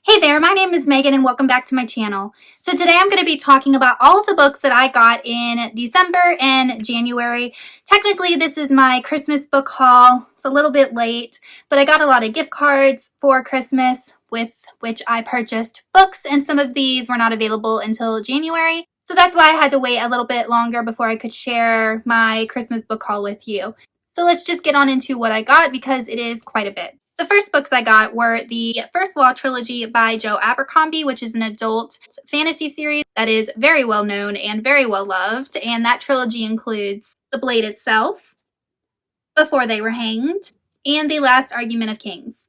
Hey there, my name is Megan and welcome back to my channel. So today I'm going to be talking about all of the books that I got in December and January. Technically this is my Christmas book haul. It's a little bit late, but I got a lot of gift cards for Christmas with which I purchased books, and some of these were not available until January. So that's why I had to wait a little bit longer before I could share my Christmas book haul with you. So let's just get on into what I got because it is quite a bit. The first books I got were the First Law Trilogy by Joe Abercrombie, which is an adult fantasy series that is very well known and very well loved. And that trilogy includes The Blade Itself, Before They Were Hanged, and The Last Argument of Kings.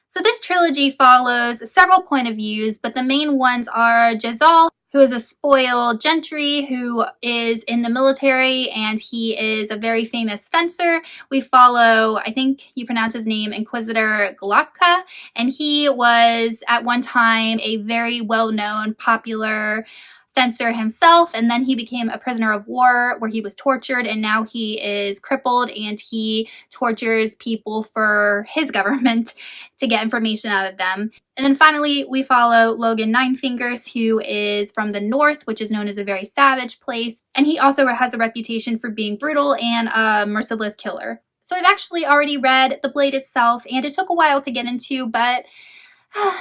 So this trilogy follows several point of views, but the main ones are Jezal, who is a spoiled gentry who is in the military, and he is a very famous fencer. We follow, I think you pronounce his name, Inquisitor Golotka, and he was at one time a very well-known, popular fencer himself, and then he became a prisoner of war where he was tortured, and now he is crippled and he tortures people for his government to get information out of them. And then finally we follow Logan Ninefingers, who is from the north, which is known as a very savage place, and he also has a reputation for being brutal and a merciless killer. So I've actually already read The Blade Itself, and it took a while to get into, but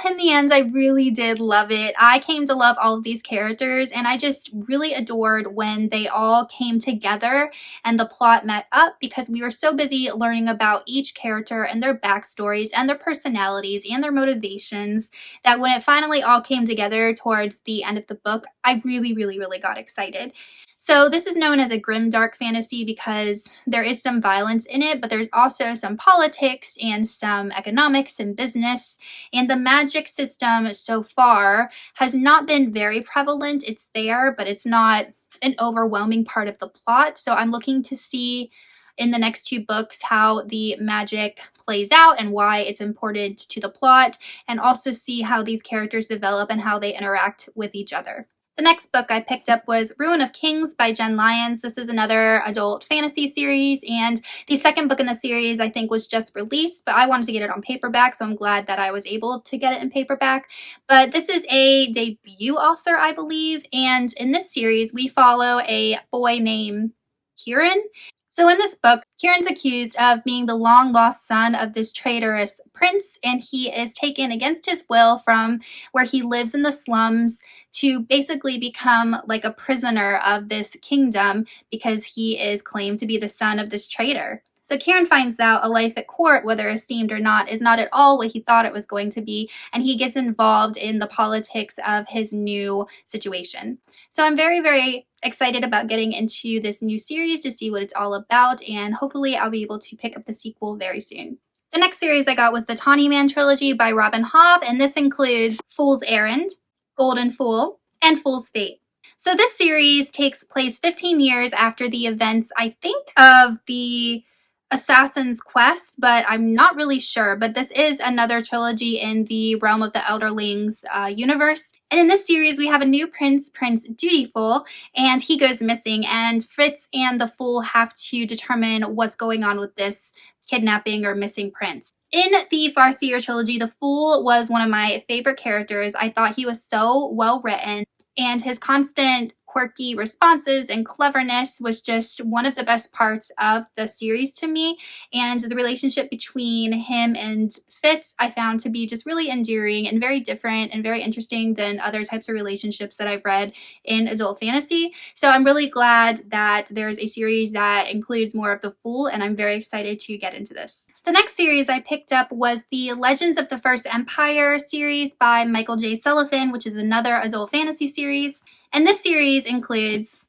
in the end, I really did love it. I came to love all of these characters, and I just really adored when they all came together and the plot met up, because we were so busy learning about each character and their backstories and their personalities and their motivations that when it finally all came together towards the end of the book, I really got excited. So this is known as a grim dark fantasy because there is some violence in it, but there's also some politics and some economics and business. And the magic system so far has not been very prevalent. It's there, but it's not an overwhelming part of the plot. So I'm looking to see in the next two books how the magic plays out and why it's important to the plot, and also see how these characters develop and how they interact with each other. The next book I picked up was Ruin of Kings by Jen Lyons. This is another adult fantasy series, and the second book in the series I think was just released, but I wanted to get it on paperback, so I'm glad that I was able to get it in paperback. But this is a debut author, I believe, and in this series we follow a boy named Kieran. So in this book, Kieran's accused of being the long-lost son of this traitorous prince, and he is taken against his will from where he lives in the slums to basically become like a prisoner of this kingdom because he is claimed to be the son of this traitor. So Kieran finds out a life at court, whether esteemed or not, is not at all what he thought it was going to be, and he gets involved in the politics of his new situation. So I'm very excited about getting into this new series to see what it's all about, and hopefully I'll be able to pick up the sequel very soon. The next series I got was the Tawny Man Trilogy by Robin Hobb, and this includes Fool's Errand, Golden Fool, and Fool's Fate. So this series takes place 15 years after the events, I think, of the Assassin's Quest, but I'm not really sure. But this is another trilogy in the realm of the Elderlings universe. And in this series, we have a new prince, Prince Dutiful, and he goes missing, and Fritz and the Fool have to determine what's going on with this kidnapping or missing prince. In the Farseer trilogy, the Fool was one of my favorite characters. I thought he was so well written, and his constant quirky responses and cleverness was just one of the best parts of the series to me. And the relationship between him and Fitz I found to be just really endearing and very different and very interesting than other types of relationships that I've read in adult fantasy. So I'm really glad that there's a series that includes more of the Fool, and I'm very excited to get into this. The next series I picked up was the Legends of the First Empire series by Michael J. Sullivan, which is another adult fantasy series. And this series includes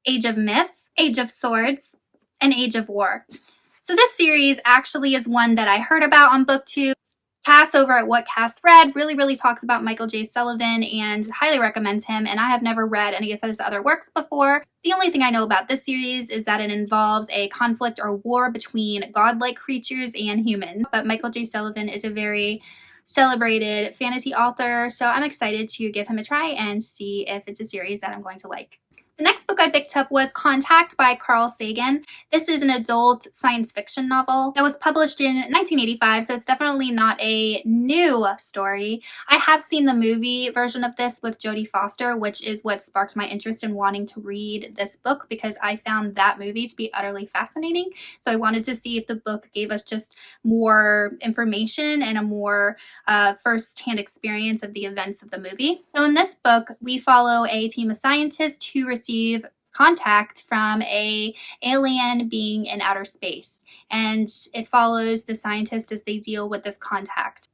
Age of Myth, Age of Swords, and Age of War. So this series actually is one that I heard about on BookTube. Cass over at What Cass Read really talks about Michael J. Sullivan and highly recommends him, and I have never read any of his other works before. The only thing I know about this series is that it involves a conflict or war between godlike creatures and humans. But Michael J. Sullivan is a very celebrated fantasy author, so I'm excited to give him a try and see if it's a series that I'm going to like. The next book I picked up was Contact by Carl Sagan. This is an adult science fiction novel that was published in 1985, so it's definitely not a new story. I have seen the movie version of this with Jodie Foster, which is what sparked my interest in wanting to read this book because I found that movie to be utterly fascinating. So I wanted to see if the book gave us just more information and a more first-hand experience of the events of the movie. So in this book, we follow a team of scientists who receive contact from a alien being in outer space, and it follows the scientists as they deal with this contact.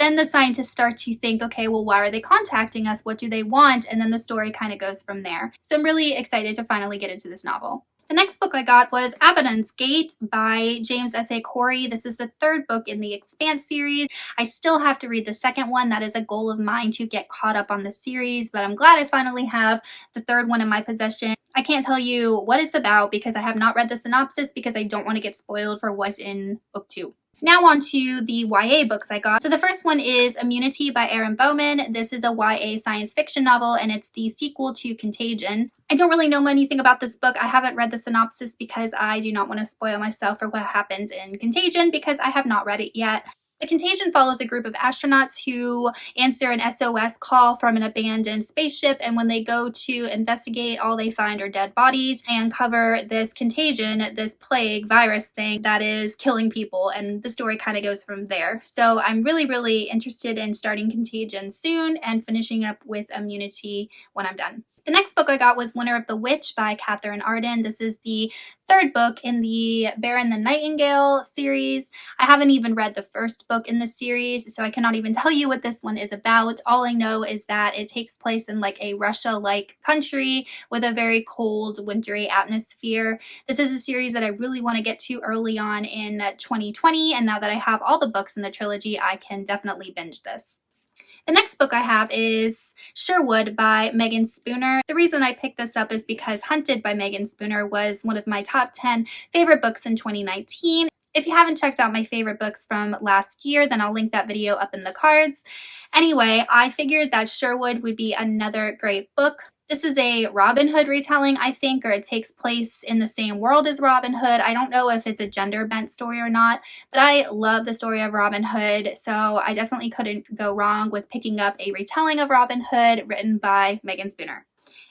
Then the scientists start to think, okay, well, why are they contacting us? What do they want? And then the story kind of goes from there. So I'm really excited to finally get into this novel. The next book I got was Abadnes Gate by James S.A. Corey. This is the third book in the Expanse series. I still have to read the second one. That is a goal of mine to get caught up on the series, but I'm glad I finally have the third one in my possession. I can't tell you what it's about because I have not read the synopsis because I don't want to get spoiled for what's in book 2. Now on to the YA books I got. So the first one is Immunity by Erin Bowman. This is a YA science fiction novel and it's the sequel to Contagion. I don't really know anything about this book. I haven't read the synopsis because I do not want to spoil myself for what happens in Contagion because I have not read it yet. The Contagion follows a group of astronauts who answer an SOS call from an abandoned spaceship, and when they go to investigate, all they find are dead bodies and cover this contagion, this plague virus thing that is killing people, and the story kind of goes from there. So I'm really interested in starting Contagion soon and finishing up with Immunity when I'm done. The next book I got was Winter of the Witch by Catherine Arden. This is the third book in the Baron the Nightingale series. I haven't even read the first book in the series, so I cannot even tell you what this one is about. All I know is that it takes place in like a Russia-like country with a very cold, wintry atmosphere. This is a series that I really want to get to early on in 2020, and now that I have all the books in the trilogy, I can definitely binge this. The next book I have is Sherwood by Megan Spooner. The reason I picked this up is because Hunted by Megan Spooner was one of my top 10 favorite books in 2019. If you haven't checked out my favorite books from last year, then I'll link that video up in the cards. Anyway, I figured that Sherwood would be another great book. This is a Robin Hood retelling, I think, or it takes place in the same world as Robin Hood. I don't know if it's a gender-bent story or not, but I love the story of Robin Hood, so I definitely couldn't go wrong with picking up a retelling of Robin Hood written by Megan Spooner.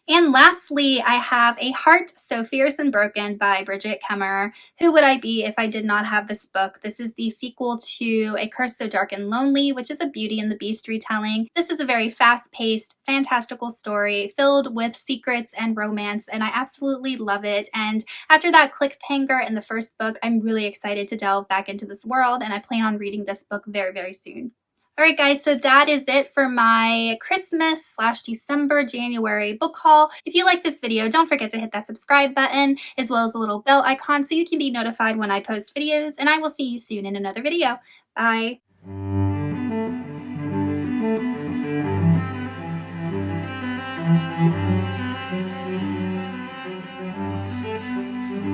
And lastly, I have A Heart So Fierce and Broken by Bridget Kemmerer. Who would I be if I did not have this book? This is the sequel to A Curse So Dark and Lonely, which is a Beauty and the Beast retelling. This is a very fast-paced, fantastical story filled with secrets and romance, and I absolutely love it. And after that cliffhanger in the first book, I'm really excited to delve back into this world, and I plan on reading this book very soon. Alright guys, so that is it for my Christmas/December, January book haul. If you like this video, don't forget to hit that subscribe button as well as the little bell icon so you can be notified when I post videos, and I will see you soon in another video. Bye!